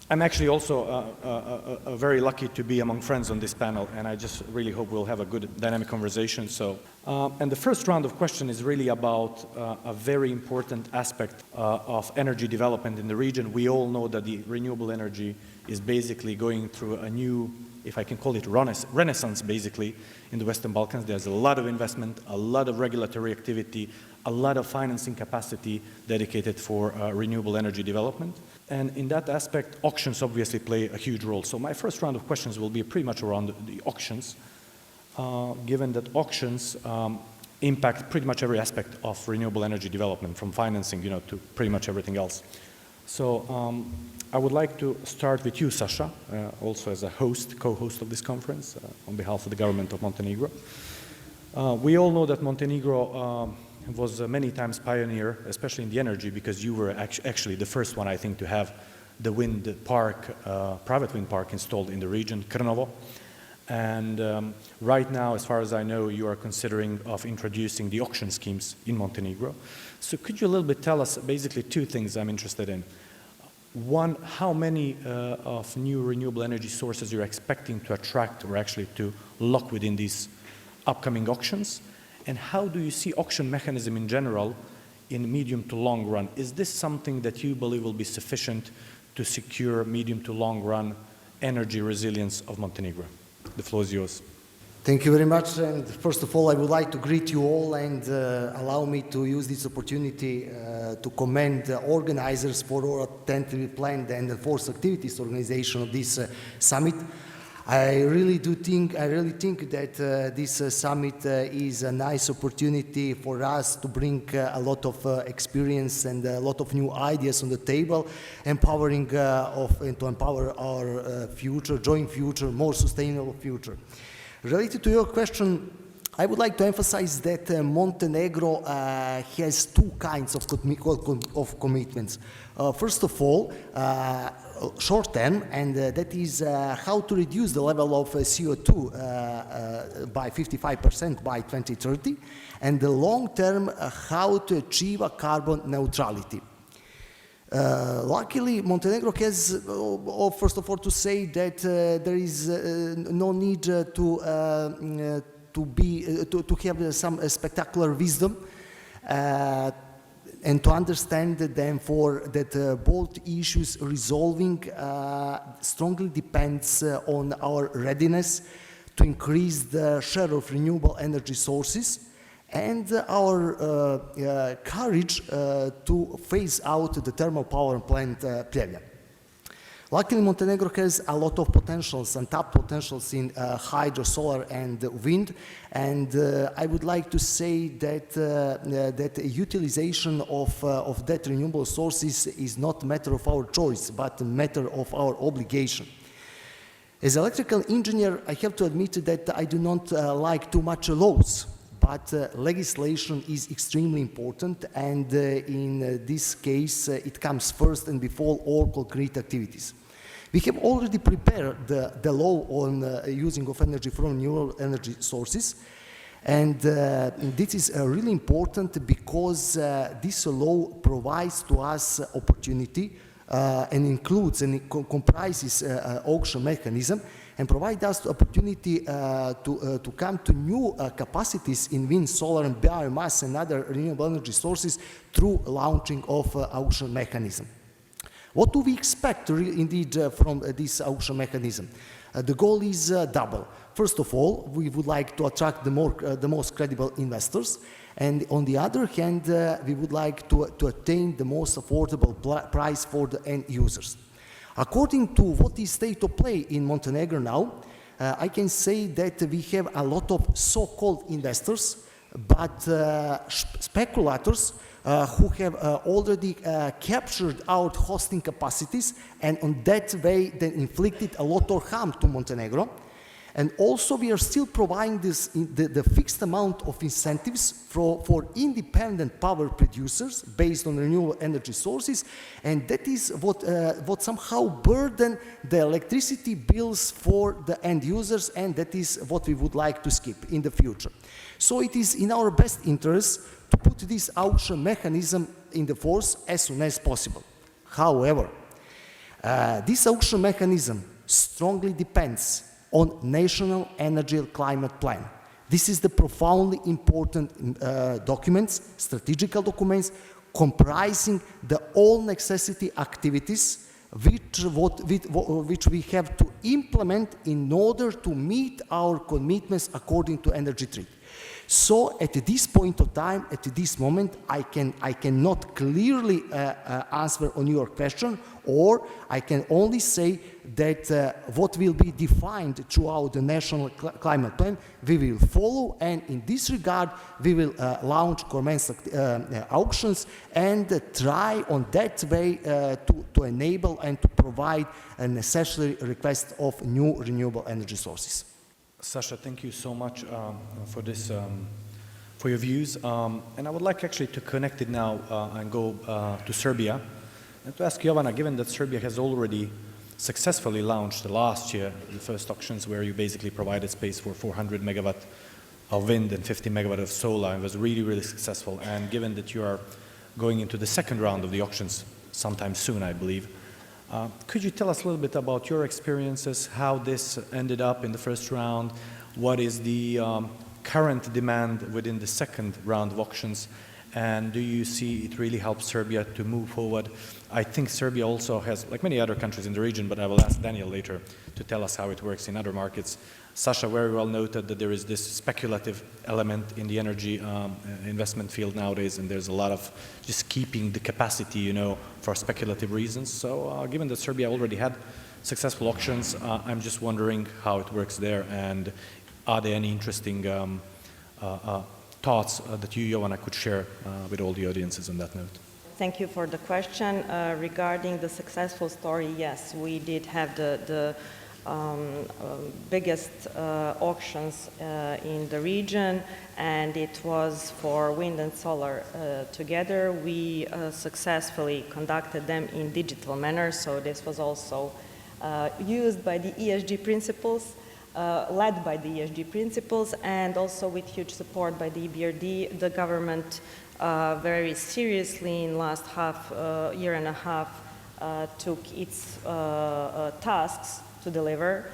I'm actually also very lucky to be among friends on this panel, and I just really hope we'll have a good dynamic conversation. And the first round of questions is really about a very important aspect of energy development in the region. We all know that the renewable energy is basically going through a new, if I can call it renaissance, basically, in the Western Balkans. There's a lot of investment, a lot of regulatory activity, a lot of financing capacity dedicated for renewable energy development. And in that aspect, auctions obviously play a huge role. So my first round of questions will be pretty much around the auctions, given that auctions impact pretty much every aspect of renewable energy development, from financing, to pretty much everything else. So I would like to start with you, Saša, also as a co-host of this conference on behalf of the government of Montenegro. We all know that Montenegro was many times pioneer, especially in the energy, because you were actually the first one, I think, to have the wind park, private wind park installed in the region, Krnovo. And right now, as far as I know, you are considering of introducing the auction schemes in Montenegro. So could you a little bit tell us basically two things I'm interested in? One, how many of new renewable energy sources you're expecting to attract or actually to lock within these upcoming auctions? And how do you see auction mechanism in general in medium to long run? Is this something that you believe will be sufficient to secure medium to long run energy resilience of Montenegro? The floor is yours. Thank you very much. And first of all, I would like to greet you all and allow me to use this opportunity to commend the organizers for our attentively planned and enforced activities organization of this summit. I really think that this summit is a nice opportunity for us to bring a lot of experience and a lot of new ideas on the table, and to empower our future, joint future, more sustainable future. Related to your question, I would like to emphasize that Montenegro has two kinds of commitments. First of all, short term, and that is how to reduce the level of CO2 by 55% by 2030, and the long term, how to achieve a carbon neutrality. Luckily, Montenegro has, first of all, to say that there is no need to have some spectacular wisdom and to understand therefore that both issues resolving strongly depends on our readiness to increase the share of renewable energy sources and our courage to phase out the thermal power plant Pljevlja. Luckily, Montenegro has a lot of potentials, untapped potentials in hydro, solar, and wind. And I would like to say that that utilization of that renewable sources is not a matter of our choice, but a matter of our obligation. As an electrical engineer, I have to admit that I do not like too much laws, but legislation is extremely important, and in this case, it comes first and before all concrete activities. We have already prepared the law on using of energy from renewable energy sources, and this is really important because this law provides to us opportunity and includes and comprises auction mechanism, and provide us the opportunity to come to new capacities in wind, solar, and biomass and other renewable energy sources through launching of auction mechanism. What do we expect indeed from this auction mechanism? The goal is double. First of all, we would like to attract the most credible investors, and on the other hand, we would like to attain the most affordable price for the end users. According to what is state of play in Montenegro now, I can say that we have a lot of so-called investors, but speculators who have already captured our hosting capacities, and on that way they inflicted a lot of harm to Montenegro. And also we are still providing the fixed amount of incentives for independent power producers based on renewable energy sources, and that is what somehow burden the electricity bills for the end users, and that is what we would like to skip in the future. So it is in our best interest to put this auction mechanism in the force as soon as possible. However, This auction mechanism strongly depends on national energy and climate plan. This is the profoundly important documents, strategical documents, comprising the all necessity activities which we have to implement in order to meet our commitments according to energy treaty. So at this point of time, at this moment, I cannot clearly answer on your question, or I can only say that what will be defined throughout the national climate plan, we will follow, and in this regard, we will launch commence auctions and try on that way to enable and to provide a necessary request of new renewable energy sources. Saša, thank you so much for this, for your views. And I would like actually to connect it now and go to Serbia and to ask Jovana, given that Serbia has already successfully launched last year the first auctions where you basically provided space for 400 megawatt of wind and 50 megawatt of solar, and was really, really successful. And given that you are going into the second round of the auctions sometime soon, I believe, could you tell us a little bit about your experiences, how this ended up in the first round, what is the current demand within the second round of auctions, and do you see it really helps Serbia to move forward? I think Serbia also has, like many other countries in the region, but I will ask Daniel later to tell us how it works in other markets. Saša very well noted that there is this speculative element in the energy investment field nowadays, and there's a lot of just keeping the capacity, you know, for speculative reasons. So given that Serbia already had successful auctions, I'm just wondering how it works there, and are there any interesting thoughts that you, Jovana, could share with all the audiences on that note? Thank you for the question. Regarding the successful story, yes, we did have the biggest auctions in the region, and it was for wind and solar together. We successfully conducted them in digital manner, so this was also used by the ESG principles, led by the ESG principles, and also with huge support by the EBRD. The government very seriously in last year and a half took its tasks to deliver.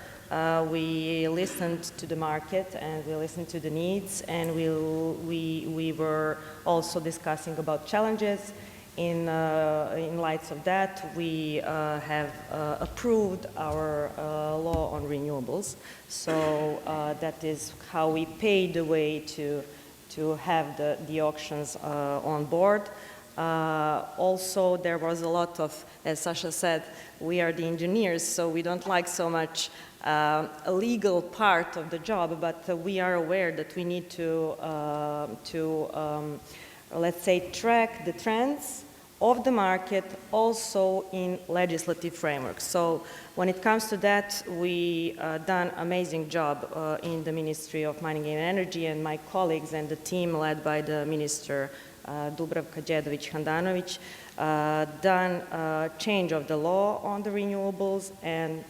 We listened to the market and we listened to the needs, and we were also discussing about challenges. In light of that, we have approved our law on renewables. So that is how we paved the way to have the auctions on board. Also, there was a lot of, as Saša said, we are the engineers, so we don't like so much a legal part of the job, but we are aware that we need to let's say, track the trends of the market also in legislative frameworks. So when it comes to that, we done amazing job in the Ministry of Mining and Energy, and my colleagues and the team led by the Minister Dubravka Đedović-Handanović done change of the law on the renewables and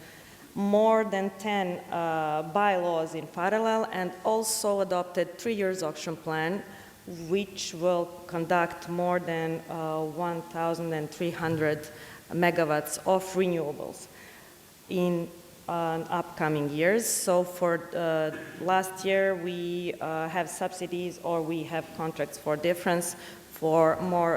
more than 10 bylaws in parallel, and also adopted 3 years auction plan, which will conduct more than 1,300 megawatts of renewables in upcoming years. So for last year, we have subsidies, or we have contracts for difference for more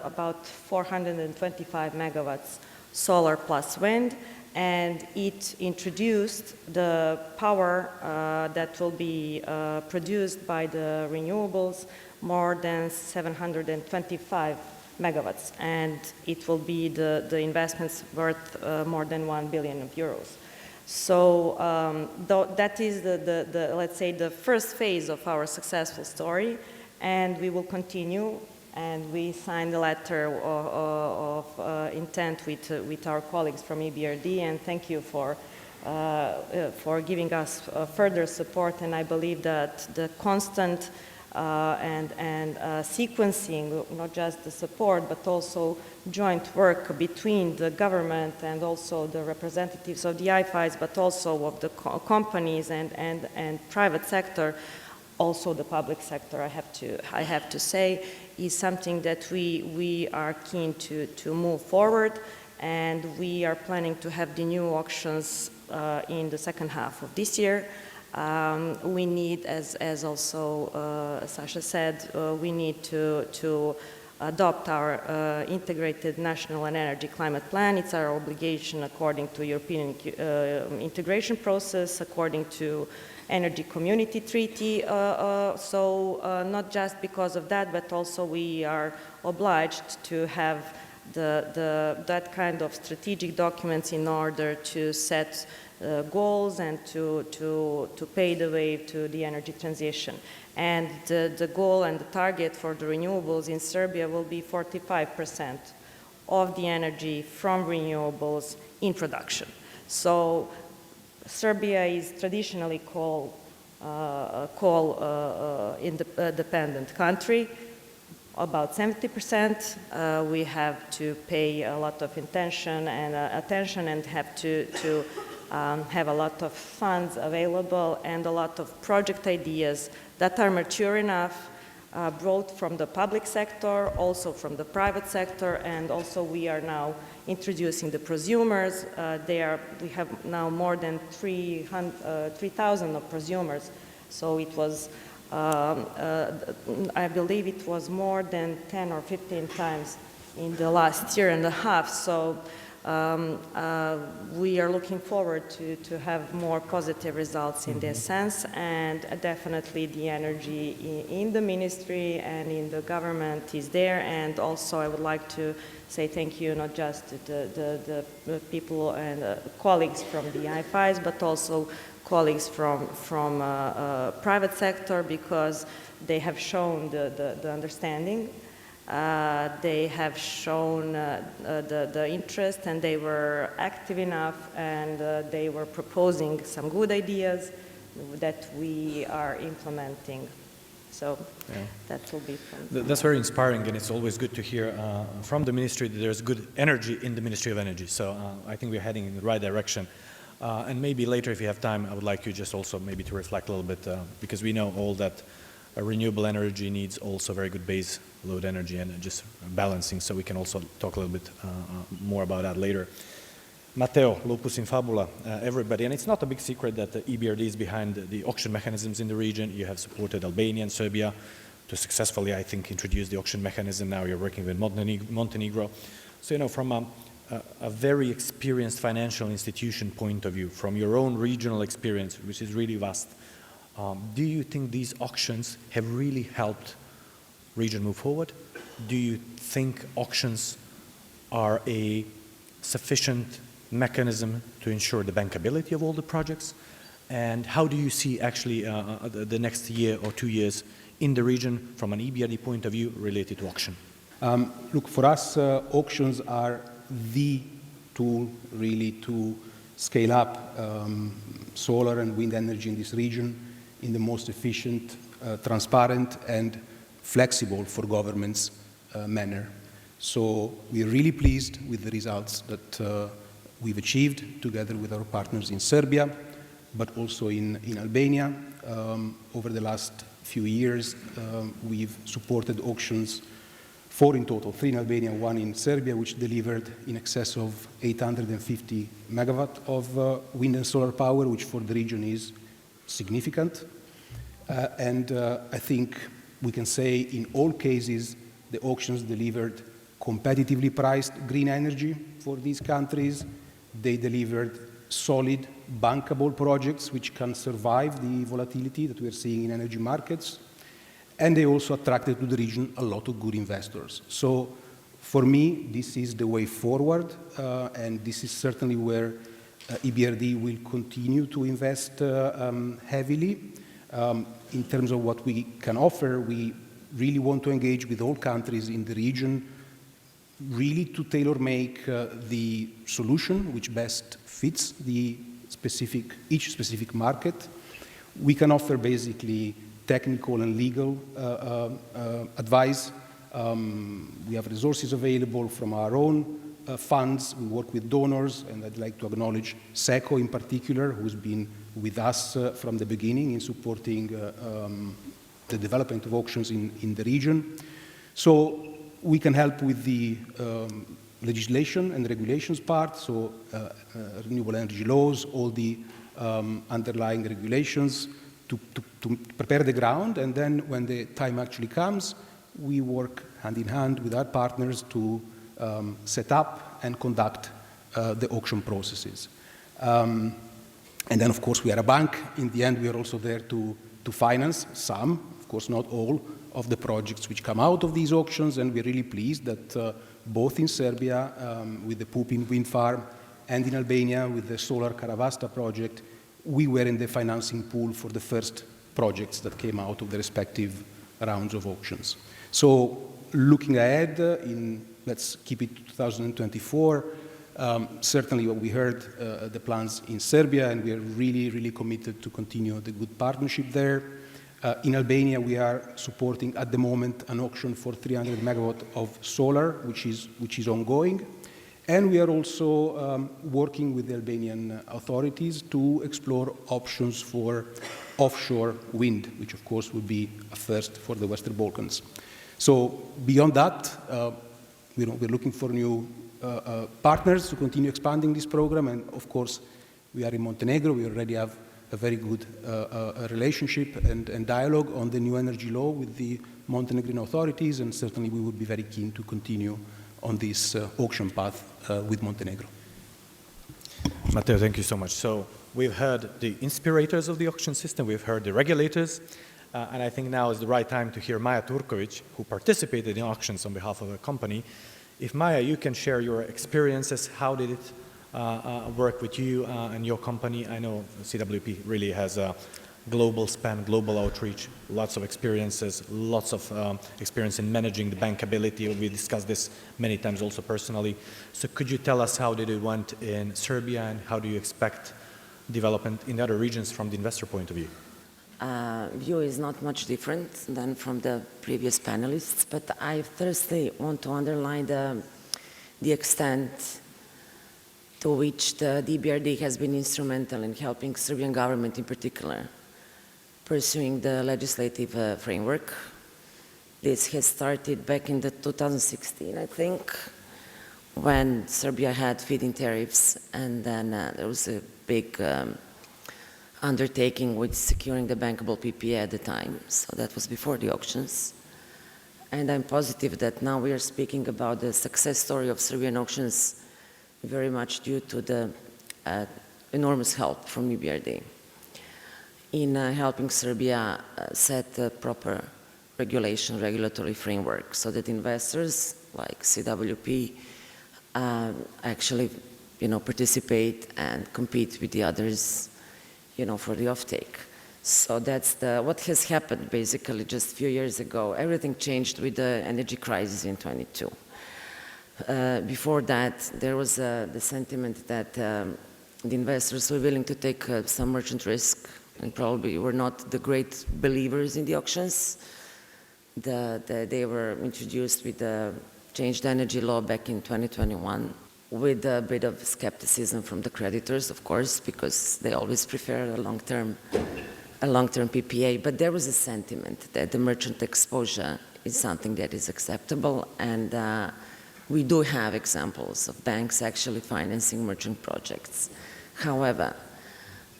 about 425 megawatts solar plus wind, and it introduced the power that will be produced by the renewables, more than 725 megawatts, and it will be the investments worth more than 1 billion of euros. So that is the let's say the first phase of our successful story, and we will continue. And we signed a letter of intent with our colleagues from EBRD, and thank you for giving us further support. And I believe that the constant and sequencing, not just the support, but also joint work between the government and also the representatives of the IFIs, but also of the companies and private sector, also the public sector, I have to say, is something that we are keen to move forward. and we are planning to have the new auctions in the second half of this year. We need, as also Saša said, we need to adopt our integrated national and energy climate plan. It's our obligation according to European integration process, according to Energy Community Treaty. Not just because of that, but also we are obliged to have that kind of strategic documents in order to set goals and to pave the way to the energy transition. And the goal and the target for the renewables in Serbia will be 45% of the energy from renewables in production. So Serbia is traditionally coal independent country. About 70%, we have to pay a lot of attention and have to have a lot of funds available and a lot of project ideas that are mature enough, both from the public sector, also from the private sector, and also we are now introducing the prosumers. We have now more than 3,000 of prosumers, so it was I believe it was more than 10 or 15 times in the last year and a half. So we are looking forward to have more positive results in this sense, and definitely the energy in the ministry and in the government is there. And also I would like to say thank you not just to the people and colleagues from the IFIs, but also colleagues from private sector, because they have shown the understanding, they have shown the interest, and they were active enough, and they were proposing some good ideas that we are implementing. So that will be fun. That's very inspiring, and it's always good to hear from the ministry that there's good energy in the Ministry of Energy. So I think we're heading in the right direction. And maybe later, if you have time, I would like you just also maybe to reflect a little bit, because we know all that renewable energy needs also very good base load energy and just balancing, so we can also talk a little bit more about that later. Matteo, lupus in fabula, everybody, and it's not a big secret that the EBRD is behind the auction mechanisms in the region. You have supported Albania and Serbia to successfully, I think, introduce the auction mechanism. Now you're working with Montenegro. So, you know, from a very experienced financial institution point of view, from your own regional experience, which is really vast, do you think these auctions have really helped region move forward? Do you think auctions are a sufficient mechanism to ensure the bankability of all the projects? And how do you see actually the next year or 2 years in the region from an EBRD point of view related to auction? Look, for us, auctions are the tool really to scale up solar and wind energy in this region in the most efficient, transparent and flexible for governments manner. So we're really pleased with the results that we've achieved together with our partners in Serbia, but also in Albania. Over the last few years, we've supported auctions, 4 in total, 3 in Albania, 1 in Serbia, which delivered in excess of 850 megawatt of wind and solar power, which for the region is significant. And I think we can say in all cases, the auctions delivered competitively priced green energy for these countries. They delivered solid, bankable projects which can survive the volatility that we're seeing in energy markets. And they also attracted to the region a lot of good investors. So for me, this is the way forward, and this is certainly where EBRD will continue to invest heavily. In terms of what we can offer, we really want to engage with all countries in the region, really to tailor-make the solution which best fits the each specific market. We can offer basically technical and legal advice. We have resources available from our own funds. We work with donors, and I'd like to acknowledge SECO in particular, who's been with us from the beginning in supporting the development of auctions in the region. So we can help with the legislation and regulations part, so renewable energy laws, all the underlying regulations to prepare the ground, and then when the time actually comes, we work hand in hand with our partners to set up and conduct the auction processes. And then, of course, we are a bank. In the end, we are also there to finance some, of course, not all, of the projects which come out of these auctions, and we're really pleased that both in Serbia with the Pupin wind farm and in Albania with the solar Karavasta project, we were in the financing pool for the first projects that came out of the respective rounds of auctions. So looking ahead, let's keep it to 2024, certainly what we heard, the plans in Serbia, and we are really, really committed to continue the good partnership there. In Albania, we are supporting at the moment an auction for 300 megawatt of solar, which is ongoing. And we are also working with the Albanian authorities to explore options for offshore wind, which of course would be a first for the Western Balkans. So beyond that, we're looking for new partners to continue expanding this program. And of course, we are in Montenegro. We already have a very good relationship and dialogue on the new energy law with the Montenegrin authorities. And certainly we would be very keen to continue on this auction path with Montenegro. Matteo, thank you so much. So we've heard the inspirators of the auction system, we've heard the regulators, and I think now is the right time to hear Maja Turković, who participated in auctions on behalf of a company. If Maja, you can share your experiences, how did it work with you and your company? I know CWP really has a global span, global outreach, lots of experiences, lots of experience in managing the bankability. We discussed this many times also personally. So could you tell us how did it went in Serbia and how do you expect development in other regions from the investor point of view? View is not much different than from the previous panelists, but I firstly want to underline the extent to which the EBRD has been instrumental in helping Serbian government in particular pursuing the legislative framework. This has started back in the 2016, I think, when Serbia had feed-in tariffs, and then there was a big undertaking with securing the bankable PPA at the time. So that was before the auctions. And I'm positive that now we are speaking about the success story of Serbian auctions very much due to the enormous help from EBRD in helping Serbia set a proper regulatory framework so that investors like CWP actually participate and compete with the others for the offtake. So that's what has happened basically just a few years ago. Everything changed with the energy crisis in 22. Before that, there was the sentiment that the investors were willing to take some merchant risk and probably were not the great believers in the auctions. They were introduced with the changed energy law back in 2021 with a bit of skepticism from the creditors, of course, because they always prefer a long-term PPA. But there was a sentiment that the merchant exposure is something that is acceptable, and we do have examples of banks actually financing merchant projects. However,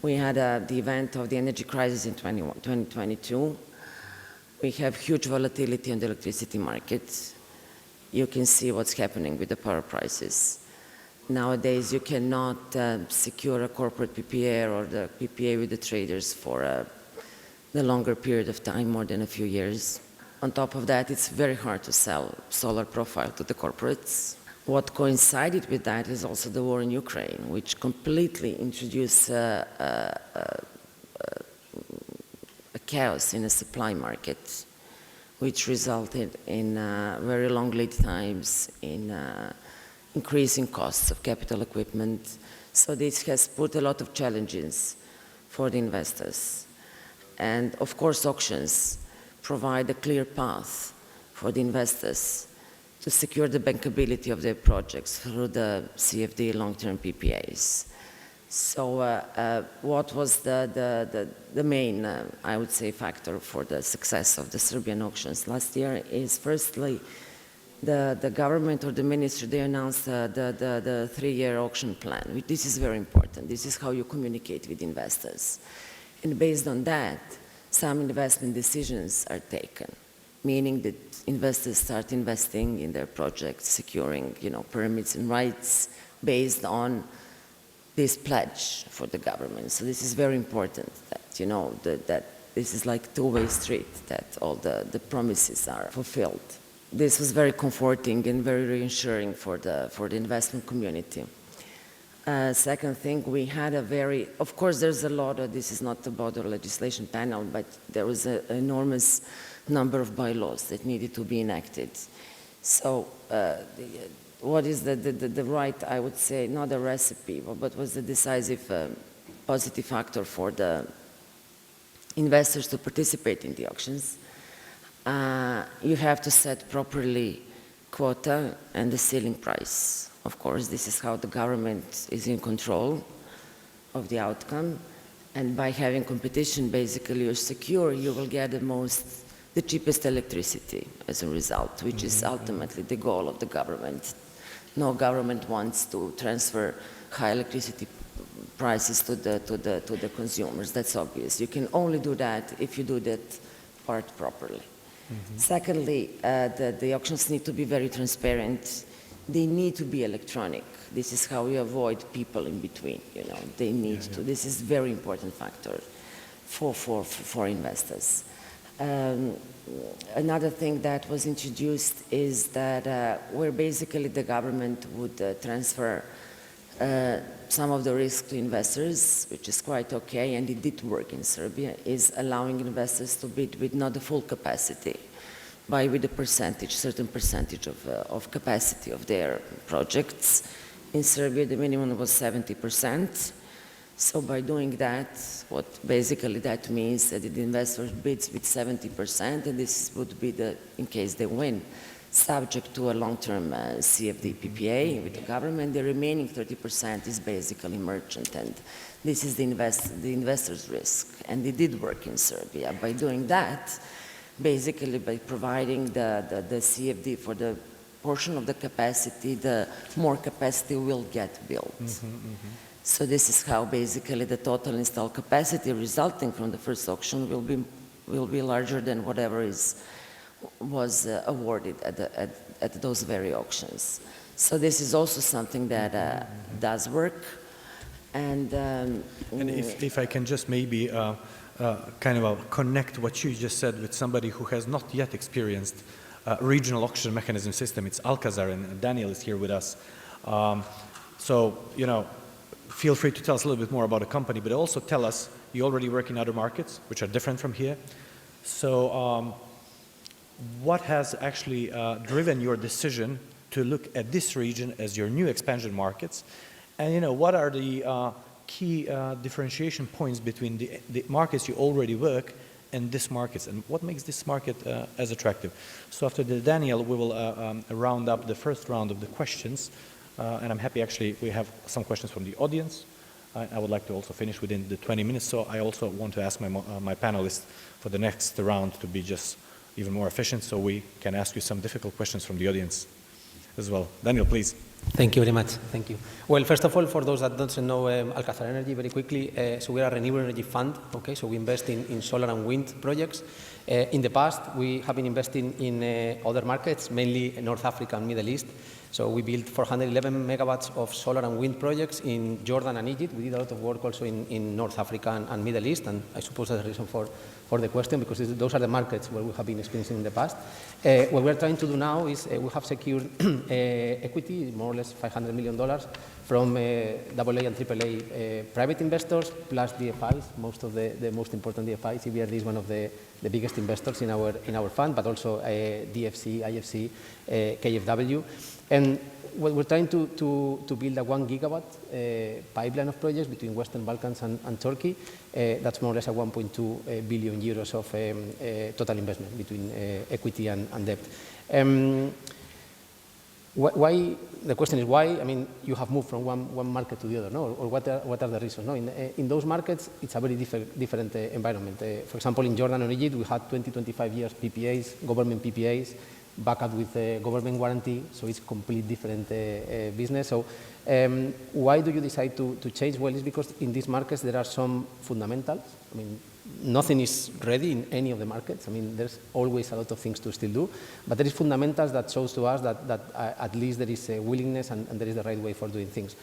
we had the event of the energy crisis in 2022. We have huge volatility on the electricity market. You can see what's happening with the power prices. Nowadays, you cannot secure a corporate PPA or the PPA with the traders for a longer period of time, more than a few years. On top of that, it's very hard to sell solar profile to the corporates. What coincided with that is also the war in Ukraine, which completely introduced a chaos in the supply market, which resulted in very long lead times, in increasing costs of capital equipment. So this has put a lot of challenges for the investors. And of course, auctions provide a clear path for the investors to secure the bankability of their projects through the CFD long-term PPAs. So what was the main, I would say, factor for the success of the Serbian auctions last year is firstly the government or the ministry, they announced the 3-year auction plan. This is very important. This is how you communicate with investors. And based on that, some investment decisions are taken, meaning that investors start investing in their projects, securing, permits and rights based on this pledge for the government. So this is very important that, that this is like two-way street, that all the promises are fulfilled. This was very comforting and very reassuring for the investment community. Second thing, we had of course there's a lot of, this is not about the legislation panel, but there was an enormous number of bylaws that needed to be enacted. So what is the right, I would say, not a recipe, but was the decisive positive factor for the investors to participate in the auctions? You have to set properly quota and the ceiling price. Of course, this is how the government is in control of the outcome. And by having competition, basically you're secure, you will get the cheapest electricity as a result, which is ultimately the goal of the government. No government wants to transfer high electricity prices to the consumers. That's obvious. You can only do that if you do that part properly. Secondly, the auctions need to be very transparent. They need to be electronic. This is how we avoid people in between. They need to. This is a very important factor for investors. Another thing that was introduced is that where basically the government would transfer some of the risk to investors, which is quite okay, and it did work in Serbia, is allowing investors to bid with not the full capacity, but with a certain percentage of capacity of their projects. In Serbia, the minimum was 70%. So by doing that, what basically that means that the investor bids with 70%, and this would be in case they win, subject to a long-term CFD PPA with the government. The remaining 30% is basically merchant, and this is the investor's risk. And it did work in Serbia. By doing that, basically by providing the CFD for the portion of the capacity, the more capacity will get built. So this is how basically the total installed capacity resulting from the first auction will be larger than whatever was awarded at those very auctions. So this is also something that does work. And if I can just maybe kind of connect what you just said with somebody who has not yet experienced regional auction mechanism system. It's Alcazar, and Daniel is here with us. So, feel free to tell us a little bit more about the company, but also tell us, you already work in other markets, which are different from here. So what has actually driven your decision to look at this region as your new expansion markets? And what are the key differentiation points between the markets you already work and this markets, and what makes this market as attractive? So after Daniel, we will round up the first round of the questions. And I'm happy, actually, we have some questions from the audience. I would like to also finish within the 20 minutes, so I also want to ask my panelists for the next round to be just even more efficient, so we can ask you some difficult questions from the audience as well. Daniel, please. Thank you very much. Thank you. Well, first of all, for those that don't know Alcazar Energy, very quickly, so we are a renewable energy fund, okay? So we invest in solar and wind projects. In the past, we have been investing in other markets, mainly North Africa and Middle East. So we built 411 megawatts of solar and wind projects in Jordan and Egypt. We did a lot of work also in North Africa and Middle East, and I suppose that's the reason for the question, because those are the markets where we have been experiencing in the past. What we're trying to do now is we have secured equity, more or less $500 million, from AA and AAA private investors, plus DFIs, most of the most important DFIs. EBRD is one of the biggest investors in our fund, but also DFC, IFC, KfW. And we're trying to build a 1 gigawatt pipeline of projects between Western Balkans and Turkey. That's more or less a 1.2 billion euros of total investment between equity and debt. Why? The question is why? I mean, you have moved from one market to the other, no? Or what are the reasons? No, in those markets, it's a very different environment. For example, in Jordan and Egypt, we had 20-25 years PPAs, government PPAs. backed with a government guarantee, so it's a completely different business. So why do you decide to change? Well, it's because in these markets there are some fundamentals. I mean, nothing is ready in any of the markets. I mean, there's always a lot of things to still do, but there is fundamentals that shows to us that at least there is a willingness and there is the right way for doing things.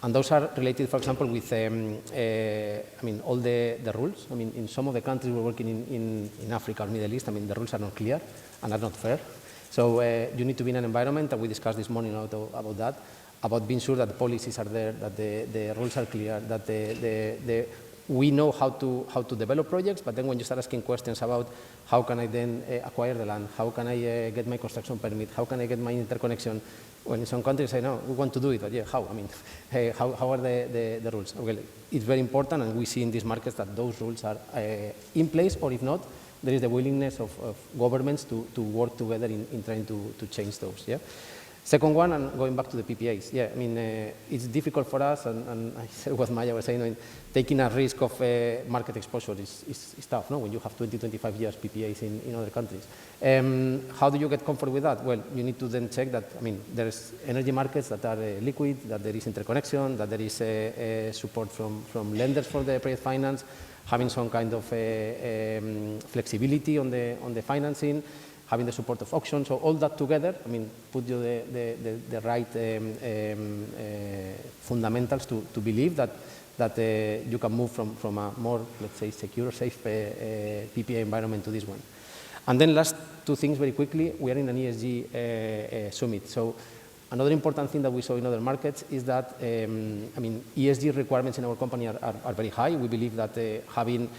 And those are related, for example, with I mean, all the rules. I mean, in some of the countries we're working in Africa or Middle East, I mean, the rules are not clear and are not fair. So you need to be in an environment, and we discussed this morning about that, about being sure that the policies are there, that the rules are clear, that we know how to develop projects, but then when you start asking questions about how can I then acquire the land, how can I get my construction permit, how can I get my interconnection, when in some countries say, no, we want to do it, but yeah, how? I mean, how are the rules? Well, it's very important, and we see in these markets that those rules are in place, or if not, there is the willingness of governments to work together in trying to change those. Yeah. Second one, and going back to the PPAs, yeah, I mean, it's difficult for us, and I said what Maja was saying, I mean, taking a risk of market exposure is tough, no? When you have 20, 25 years PPAs in other countries. How do you get comfort with that? Well, you need to then check that, I mean, there's energy markets that are liquid, that there is interconnection, that there is support from lenders for the project finance, having some kind of flexibility on the financing, having the support of auctions, so all that together, I mean, put you the right fundamentals to believe that you can move from a more, let's say, secure, safe PPA environment to this one. And then last two things very quickly, we are in an ESG summit. So another important thing that we saw in other markets is that, I mean, ESG requirements in our company are very high. We believe that having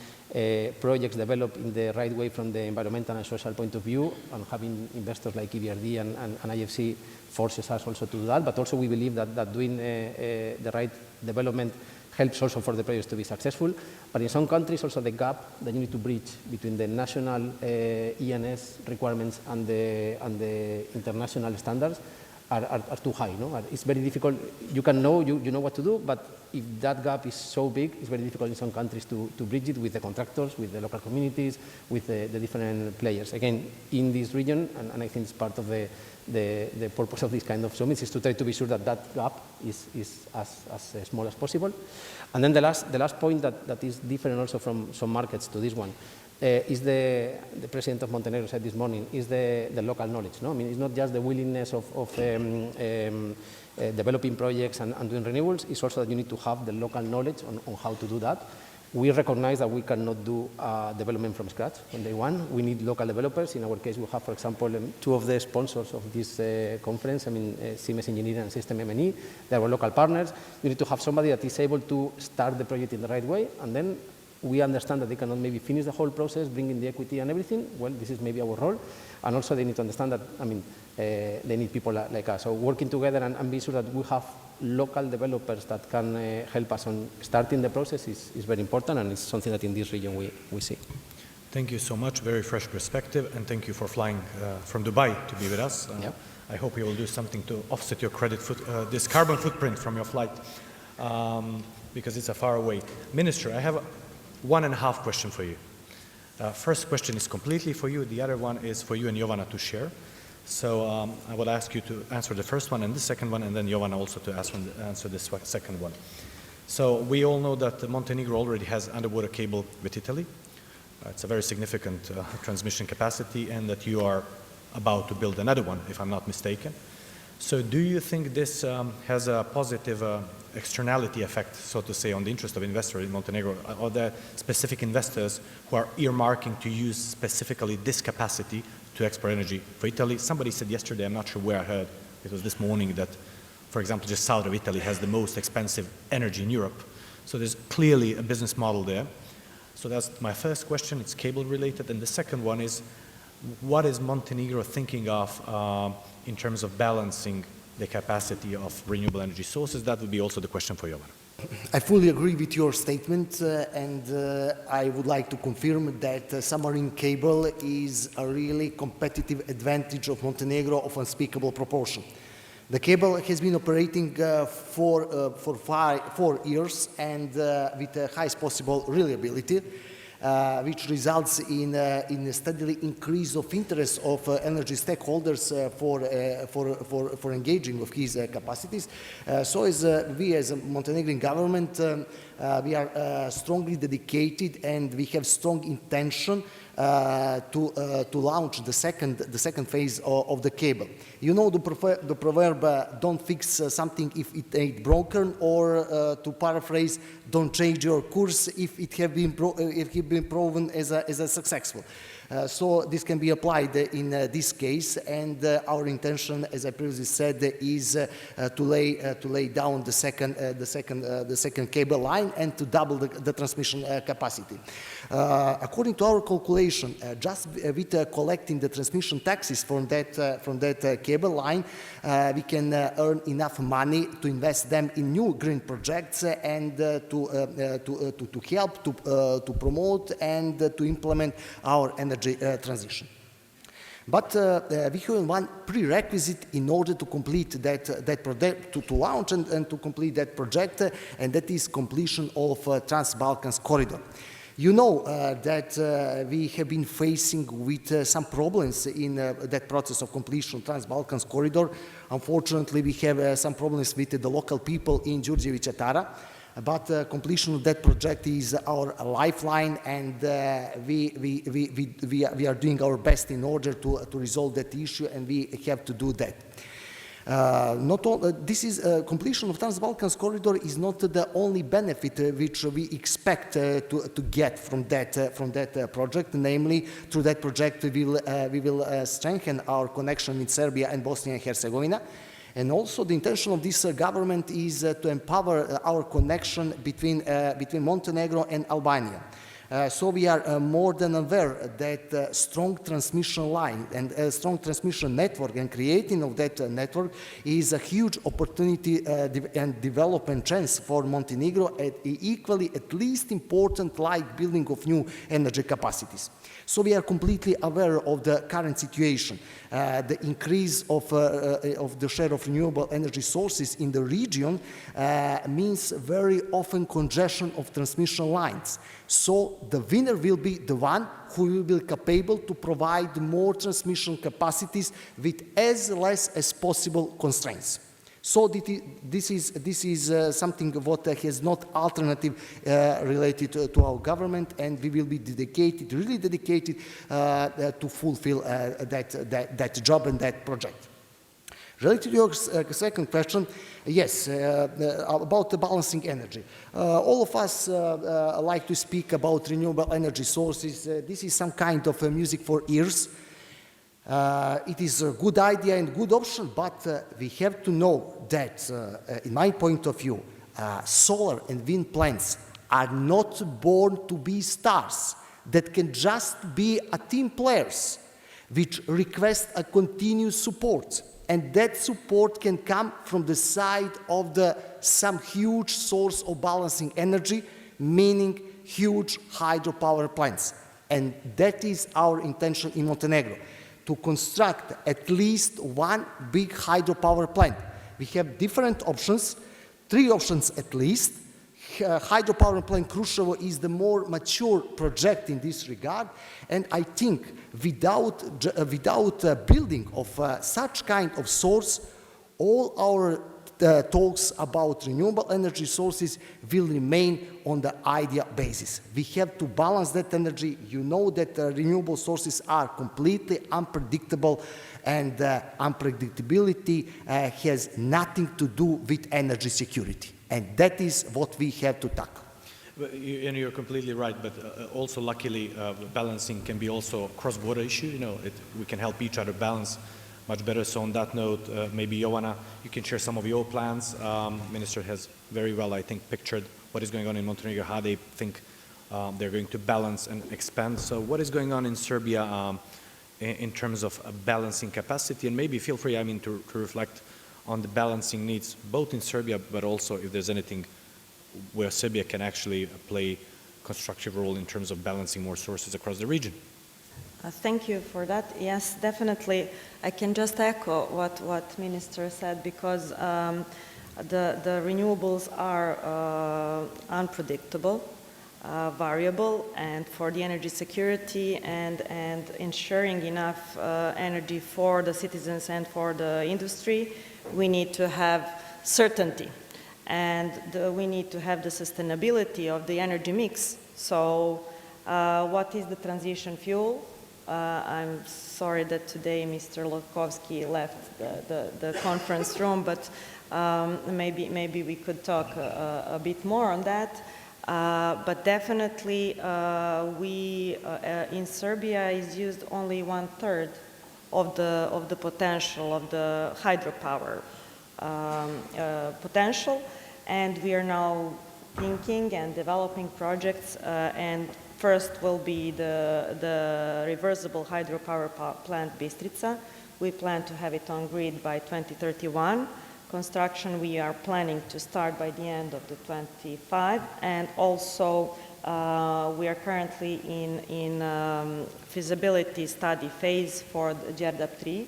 projects developed in the right way from the environmental and social point of view, and having investors like EBRD and IFC forces us also to do that, but also we believe that doing the right development helps also for the projects to be successful. But in some countries also the gap that you need to bridge between the national ENS requirements and the international standards are too high. No? It's very difficult. You can know, you know what to do, but if that gap is so big, it's very difficult in some countries to bridge it with the contractors, with the local communities, with the different players. Again, in this region, and I think it's part of the purpose of this kind of summits, is to try to be sure that that gap is as small as possible. And then the last point that is different also from some markets to this one, is the President of Montenegro said this morning, is the local knowledge. No? I mean, it's not just the willingness of developing projects and doing renewables, it's also that you need to have the local knowledge on how to do that. We recognize that we cannot do development from scratch on day one. We need local developers. In our case, we have, for example, two of the sponsors of this conference, I mean, Siemens Engineering and System M&E. They are our local partners. You need to have somebody that is able to start the project in the right way, and then we understand that they cannot maybe finish the whole process, bring in the equity and everything. Well, this is maybe our role. And also they need to understand that, I mean, they need people like us. So working together and be sure that we have local developers that can help us on starting the process is very important, and it's something that in this region we see. Thank you so much. Very fresh perspective, and thank you for flying from Dubai to be with us. Yep. I hope you will do something to offset your this carbon footprint from your flight, because it's a far away. Minister, I have 1.5 question for you. First question is completely for you. The other one is for you and Jovana to share. So I will ask you to answer the first one and the second one, and then Jovana also to answer the second one. So we all know that Montenegro already has underwater cable with Italy. It's a very significant transmission capacity, and that you are about to build another one, if I'm not mistaken. So do you think this has a positive externality effect, so to say, on the interest of investors in Montenegro, or the specific investors who are earmarking to use specifically this capacity to export energy for Italy? Somebody said yesterday, I'm not sure where I heard, it was this morning, that, for example, just south of Italy has the most expensive energy in Europe. So there's clearly a business model there. So that's my first question, it's cable related. And the second one is, what is Montenegro thinking of in terms of balancing the capacity of renewable energy sources? That would be also the question for Jovana. I fully agree with your statement, and I would like to confirm that submarine cable is a really competitive advantage of Montenegro of unspeakable proportion. The cable has been operating for 4 years and with the highest possible reliability. which results in a steadily increase of interest of energy stakeholders for engaging of his capacities. So as we as a Montenegrin government, we are strongly dedicated and we have strong intention to launch the second phase of the cable. You know the proverb, don't fix something if it ain't broken, or to paraphrase, don't change your course if it have been proven as a successful. So this can be applied in this case, and our intention, as I previously said, is to lay down the second cable line and to double the transmission capacity. According to our calculation, just with collecting the transmission taxes from that cable line, we can earn enough money to invest them in new green projects and to help to promote and to implement our energy transition. But we have one prerequisite in order to complete that project, to launch and to complete that project, and that is completion of Trans-Balkans corridor. You know that we have been facing with some problems in that process of completion of Trans-Balkans corridor. Unfortunately, we have some problems with the local people in Đurđević Atara. But completion of that project is our lifeline, and we are doing our best in order to resolve that issue, and we have to do that. Completion of Trans-Balkans corridor is not the only benefit which we expect to get from that project. Namely, through that project we will strengthen our connection with Serbia and Bosnia and Herzegovina. And also the intention of this government is to empower our connection between Montenegro and Albania. So we are more than aware that strong transmission line and a strong transmission network and creating of that network is a huge opportunity and development chance for Montenegro, equally at least important like building of new energy capacities. So we are completely aware of the current situation. The increase of the share of renewable energy sources in the region means very often congestion of transmission lines. So the winner will be the one who will be capable to provide more transmission capacities with as less as possible constraints. So this is something what has not alternative related to our government, and we will be dedicated, really dedicated to fulfill that job and that project. Related to your second question, yes, about the balancing energy. All of us like to speak about renewable energy sources. This is some kind of music for ears. It is a good idea and good option, but we have to know that, in my point of view, solar and wind plants are not born to be stars that can just be a team players which request a continuous support. And that support can come from the side of some huge source of balancing energy, meaning huge hydropower plants. And that is our intention in Montenegro, to construct at least one big hydropower plant. We have different options, 3 options at least. Hydropower plant Kruševo is the more mature project in this regard, and I think without building of such kind of source, all our talks about renewable energy sources will remain on the idea basis. We have to balance that energy. You know that renewable sources are completely unpredictable, and unpredictability has nothing to do with energy security. And that is what we have to tackle. And you're completely right, but also luckily balancing can be also a cross-border issue. You know, we can help each other balance much better. So on that note, maybe Jovana, you can share some of your plans. Minister has very well, I think, pictured what is going on in Montenegro, how they think they're going to balance and expand. So what is going on in Serbia in terms of balancing capacity? And maybe feel free, I mean, to reflect on the balancing needs, both in Serbia, but also if there's anything where Serbia can actually play a constructive role in terms of balancing more sources across the region. Thank you for that. Yes, definitely. I can just echo what Minister said, because the renewables are unpredictable. variable, and for the energy security and ensuring enough energy for the citizens and for the industry, we need to have certainty, and we need to have the sustainability of the energy mix. So what is the transition fuel? I'm sorry that today Mr. Lotkovski left the conference room, but maybe we could talk a bit more on that. But definitely we in Serbia is used only 1/3 of the potential of the hydropower potential, and we are now thinking and developing projects, and first will be the reversible hydropower plant Bistrica. We plan to have it on grid by 2031. Construction we are planning to start by the end of the 25, and also we are currently in feasibility study phase for the Đerdap 3,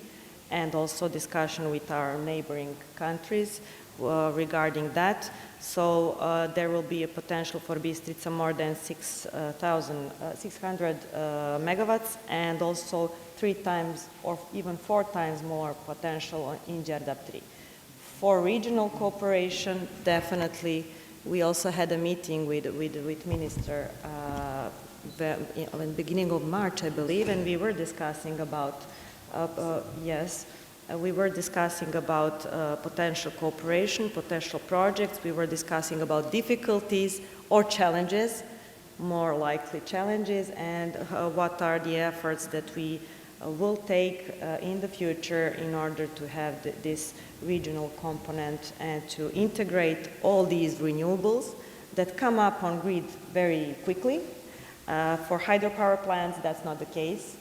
and also discussion with our neighboring countries regarding that. So there will be a potential for Bistrica more than 600 megawatts, and also 3 times or even 4 times more potential in Đerdap 3. For regional cooperation, definitely, we also had a meeting with Minister in the beginning of March, I believe, and we were discussing about, we were discussing about potential cooperation, potential projects. We were discussing about difficulties or challenges, more likely challenges, and what are the efforts that we will take in the future in order to have this regional component and to integrate all these renewables that come up on grid very quickly. For hydropower plants, that's not the case.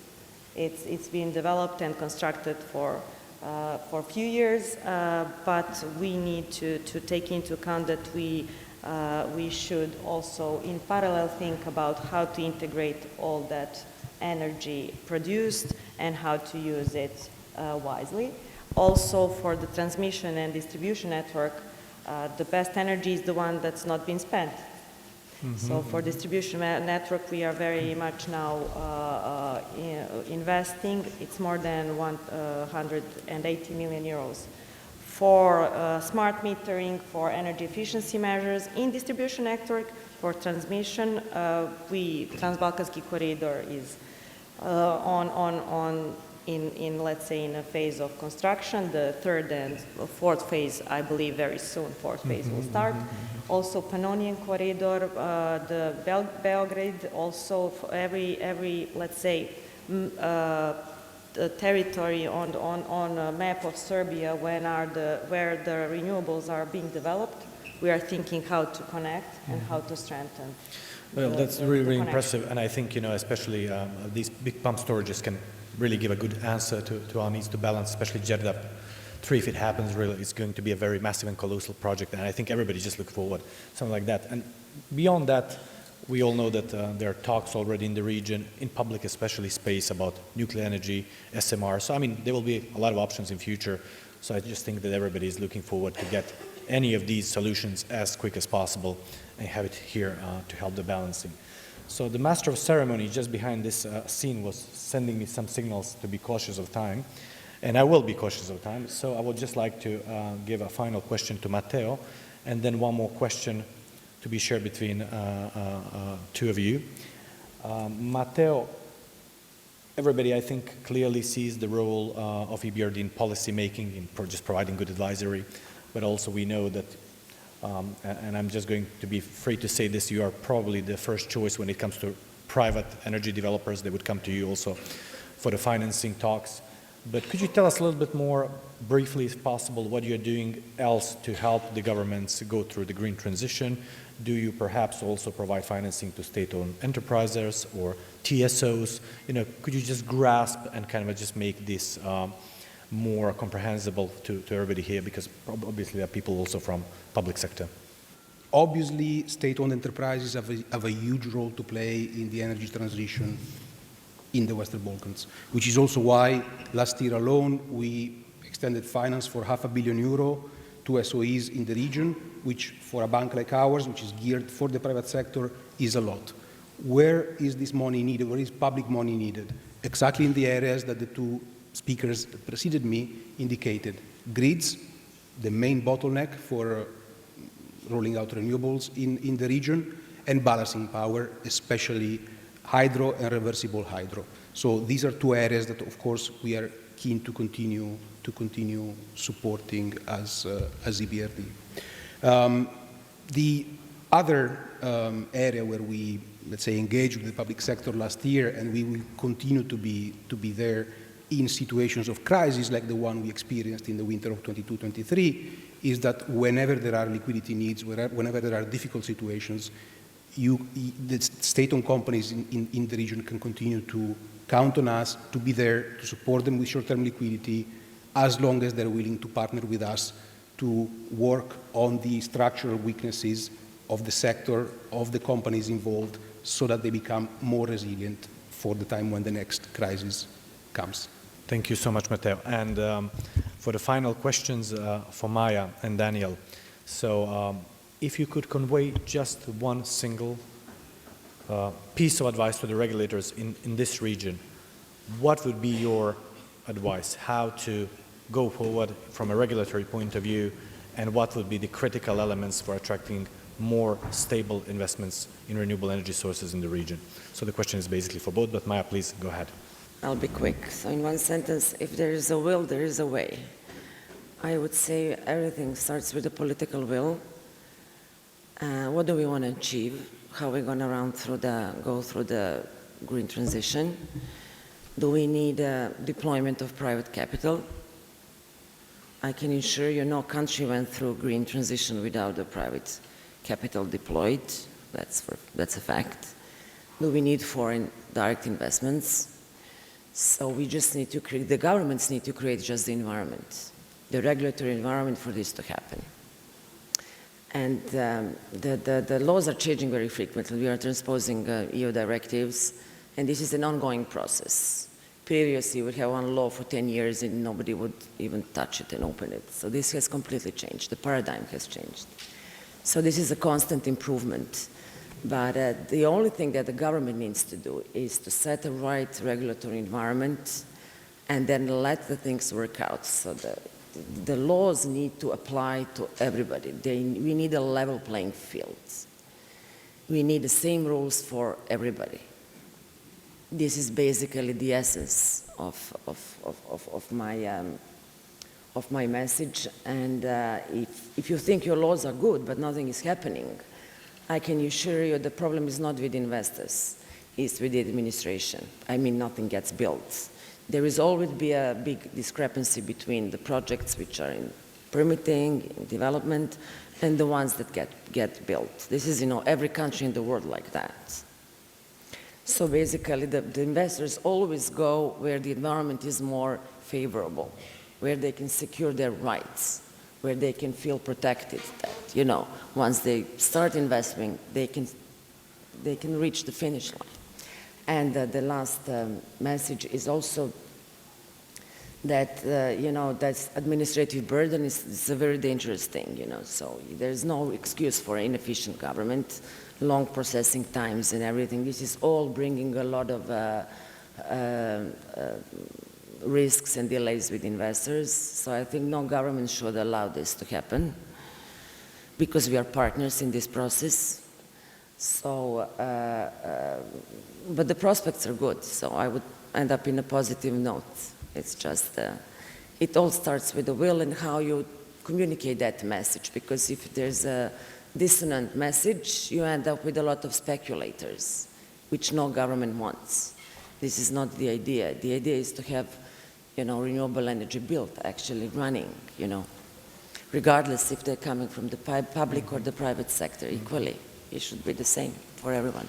It's been developed and constructed for a few years, but we need to take into account that we should also in parallel think about how to integrate all that energy produced and how to use it wisely. Also, for the transmission and distribution network, the best energy is the one that's not been spent. So for distribution network, we are very much now investing. It's more than 180 million euros. For smart metering, for energy efficiency measures in distribution network, for transmission, Trans-Balkanski corridor is in let's say in a phase of construction. The 3rd and 4th phase, I believe very soon, 4th phase will start. Also Pannonian corridor, the Belgrade, also for every let's say the territory on a map of Serbia where the renewables are being developed. We are thinking how to connect and how to strengthen. Well, that's really impressive, and I think, especially these big pump storages can really give a good answer to our needs to balance, especially Đerdap 3. If it happens, really, it's going to be a very massive and colossal project, and I think everybody just look forward something like that. And beyond that, we all know that there are talks already in the region, in public especially space, about nuclear energy, SMR. So I mean, there will be a lot of options in future. So I just think that everybody is looking forward to get any of these solutions as quick as possible and have it here to help the balancing. So the master of ceremony just behind this scene was sending me some signals to be cautious of time, and I will be cautious of time. So I would just like to give a final question to Matteo, and then one more question to be shared between two of you. Matteo, everybody I think clearly sees the role of EBRD in policy making, in just providing good advisory, but also we know that and I'm just going to be free to say this, you are probably the first choice when it comes to private energy developers. They would come to you also for the financing talks. But could you tell us a little bit more briefly, if possible, what you're doing else to help the governments go through the green transition? Do you perhaps also provide financing to state-owned enterprises or TSOs? Could you just grasp and kind of just make this more comprehensible to everybody here, because obviously there are people also from public sector. Obviously, state-owned enterprises have a huge role to play in the energy transition in the Western Balkans, which is also why last year alone we extended finance for €500 million to SOEs in the region, which for a bank like ours, which is geared for the private sector, is a lot. Where is this money needed? Where is public money needed? Exactly in the areas that the two speakers that preceded me indicated. Grids, the main bottleneck for rolling out renewables in the region, and balancing power, especially hydro and reversible hydro. So these are two areas that, of course, we are keen to continue supporting as EBRD. The other area where we, let's say, engaged with the public sector last year, and we will continue to be there in situations of crisis like the one we experienced in the winter of 22-23, is that whenever there are liquidity needs, whenever there are difficult situations, the state-owned companies in the region can continue to count on us to be there to support them with short-term liquidity, as long as they're willing to partner with us to work on the structural weaknesses of the sector, of the companies involved, so that they become more resilient for the time when the next crisis comes. Thank you so much, Matteo. And for the final questions for Maja and Daniel. So if you could convey just one single piece of advice to the regulators in this region, what would be your advice? How to go forward from a regulatory point of view, and what would be the critical elements for attracting more stable investments in renewable energy sources in the region? So the question is basically for both, but Maja, please go ahead. I'll be quick. So in one sentence, if there is a will, there is a way. I would say everything starts with the political will. What do we want to achieve? How are we going to go through the green transition? Do we need a deployment of private capital? I can assure you no country went through green transition without the private capital deployed. That's a fact. Do we need foreign direct investments? So we just need to create, the governments need to create just the environment, the regulatory environment for this to happen. And the laws are changing very frequently. We are transposing EU directives, and this is an ongoing process. Previously, we would have one law for 10 years and nobody would even touch it and open it. So this has completely changed. The paradigm has changed. So this is a constant improvement. But the only thing that the government needs to do is to set the right regulatory environment and then let the things work out. So the laws need to apply to everybody. We need a level playing field. We need the same rules for everybody. This is basically the essence of my message. And if you think your laws are good but nothing is happening, I can assure you the problem is not with investors, it's with the administration. I mean, nothing gets built. There is always be a big discrepancy between the projects which are in permitting, in development, and the ones that get built. This is, every country in the world like that. So basically, the investors always go where the environment is more favorable, where they can secure their rights, where they can feel protected, that, once they start investing, they can reach the finish line. And the last message is also that, that administrative burden is a very dangerous thing, so there's no excuse for inefficient government, long processing times and everything. This is all bringing a lot of risks and delays with investors. So I think no government should allow this to happen because we are partners in this process. So, but the prospects are good. So I would end up in a positive note. It's just, it all starts with the will and how you communicate that message. Because if there's a dissonant message, you end up with a lot of speculators, which no government wants. This is not the idea. The idea is to have, renewable energy built, actually running, regardless if they're coming from the public or the private sector equally. It should be the same for everyone.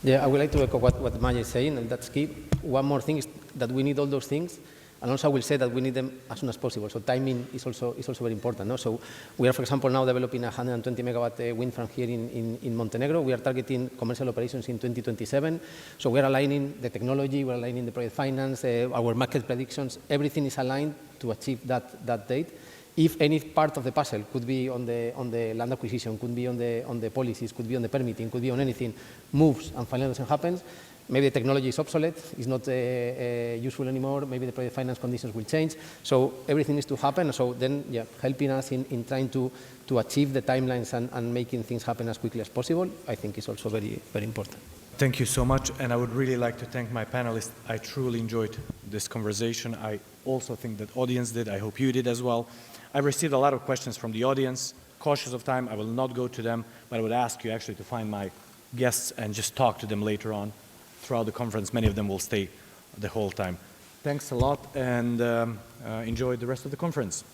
Yeah, I would like to echo what Maja is saying, and that's key. One more thing is that we need all those things, and also I will say that we need them as soon as possible. So timing is also very important. No? So we are, for example, now developing a 120 megawatt wind farm here in Montenegro. We are targeting commercial operations in 2027. So we are aligning the technology, we're aligning the project finance, our market predictions. Everything is aligned to achieve that date. if any part of the puzzle could be on the land acquisition, could be on the policies, could be on the permitting, could be on anything, moves and finally doesn't happen, maybe the technology is obsolete, is not useful anymore, maybe the project finance conditions will change. So everything needs to happen. So then, yeah, helping us in trying to achieve the timelines and making things happen as quickly as possible, I think is also very, very important. Thank you so much, and I would really like to thank my panelists. I truly enjoyed this conversation. I also think that audience did. I hope you did as well. I received a lot of questions from the audience. Cautious of time, I will not go to them, but I would ask you actually to find my guests and just talk to them later on. Throughout the conference, many of them will stay the whole time. Thanks a lot, and enjoy the rest of the conference.